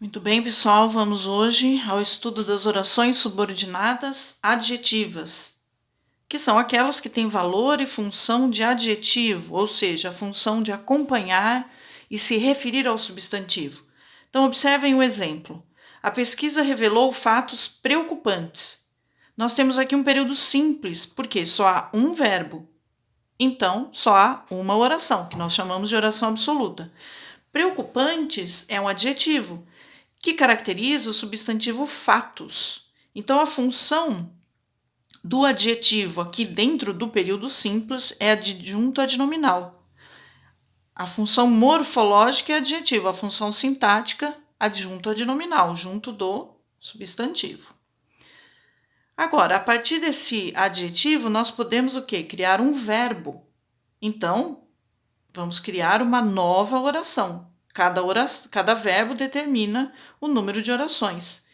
Muito bem, pessoal, vamos hoje ao estudo das orações subordinadas adjetivas, que são aquelas que têm valor e função de adjetivo, ou seja, a função de acompanhar e se referir ao substantivo. Então, observem o exemplo. A pesquisa revelou fatos preocupantes. Nós temos aqui um período simples, porque só há um verbo. Então, só há uma oração, que nós chamamos de oração absoluta. Preocupantes é um adjetivo que caracteriza o substantivo fatos. Então, a função do adjetivo aqui dentro do período simples é adjunto adnominal. A função morfológica é adjetivo, a função sintática, adjunto adnominal, junto do substantivo. Agora, a partir desse adjetivo, nós podemos o quê? Criar um verbo. Então, vamos criar uma nova oração. Cada verbo determina o número de orações.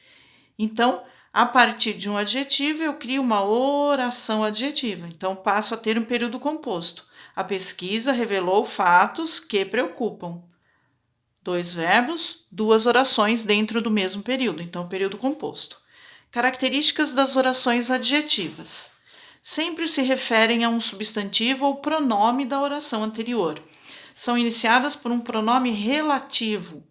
Então, a partir de um adjetivo, eu crio uma oração adjetiva. Então, passo a ter um período composto. A pesquisa revelou fatos que preocupam. 2 verbos, 2 orações dentro do mesmo período. Então, período composto. Características das orações adjetivas. Sempre se referem a um substantivo ou pronome da oração anterior. São iniciadas por um pronome relativo,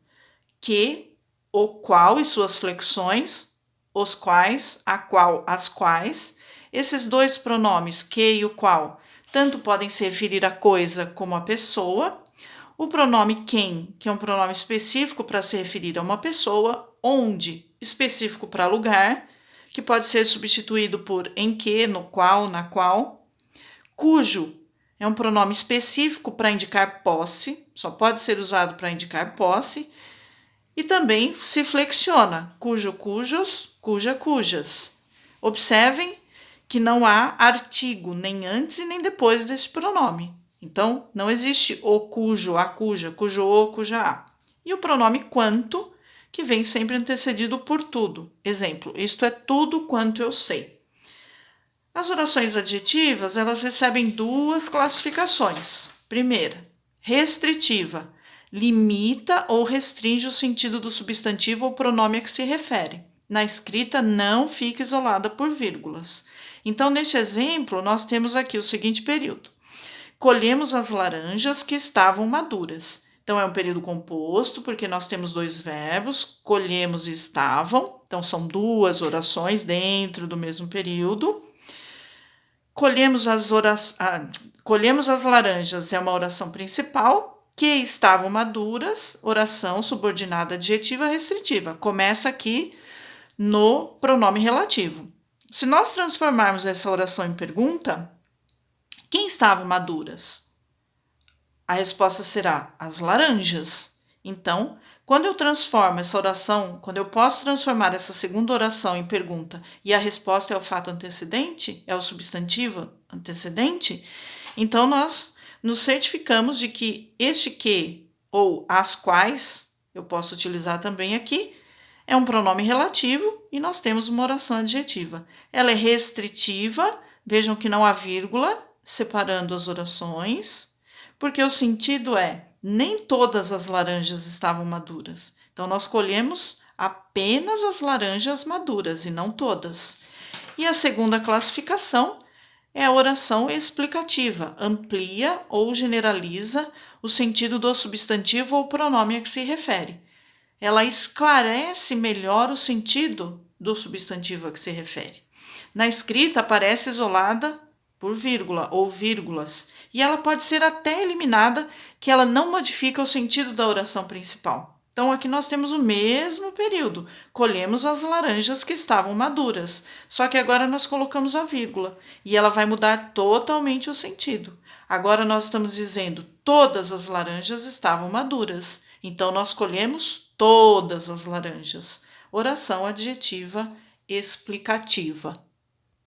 que, o qual e suas flexões, os quais, a qual, as quais. Esses dois pronomes, que e o qual, tanto podem se referir a coisa como a pessoa. O pronome quem, que é um pronome específico para se referir a uma pessoa. Onde, específico para lugar, que pode ser substituído por em que, no qual, na qual. Cujo é um pronome específico para indicar posse, só pode ser usado para indicar posse. E também se flexiona, cujo, cujos, cuja, cujas. Observem que não há artigo nem antes e nem depois desse pronome. Então, não existe o cujo, a cuja, cujo o, cuja a. E o pronome quanto, que vem sempre antecedido por tudo. Exemplo, isto é tudo quanto eu sei. As orações adjetivas, elas recebem 2 classificações. Primeira, restritiva. Limita ou restringe o sentido do substantivo ou pronome a que se refere. Na escrita, não fica isolada por vírgulas. Então, neste exemplo, nós temos aqui o seguinte período. Colhemos as laranjas que estavam maduras. Então, é um período composto, porque nós temos 2 verbos, colhemos e estavam. Então, são 2 orações dentro do mesmo período. Colhemos as laranjas é uma oração principal, que estavam maduras, oração subordinada adjetiva restritiva. Começa aqui no pronome relativo. Se nós transformarmos essa oração em pergunta, quem estavam maduras? A resposta será as laranjas. Então, quando eu transformo essa oração, quando eu posso transformar essa segunda oração em pergunta e a resposta é o fato antecedente, é o substantivo antecedente, então nós nos certificamos de que este que ou as quais, eu posso utilizar também aqui, é um pronome relativo e nós temos uma oração adjetiva. Ela é restritiva, vejam que não há vírgula separando as orações, porque o sentido é nem todas as laranjas estavam maduras. Então, nós colhemos apenas as laranjas maduras e não todas. E a segunda classificação é a oração explicativa, amplia ou generaliza o sentido do substantivo ou pronome a que se refere. Ela esclarece melhor o sentido do substantivo a que se refere. Na escrita, aparece isolada por vírgula ou vírgulas, e ela pode ser até eliminada, que ela não modifica o sentido da oração principal. Então, aqui nós temos o mesmo período. Colhemos as laranjas que estavam maduras, só que agora nós colocamos a vírgula, e ela vai mudar totalmente o sentido. Agora nós estamos dizendo todas as laranjas estavam maduras, então nós colhemos todas as laranjas. Oração adjetiva explicativa.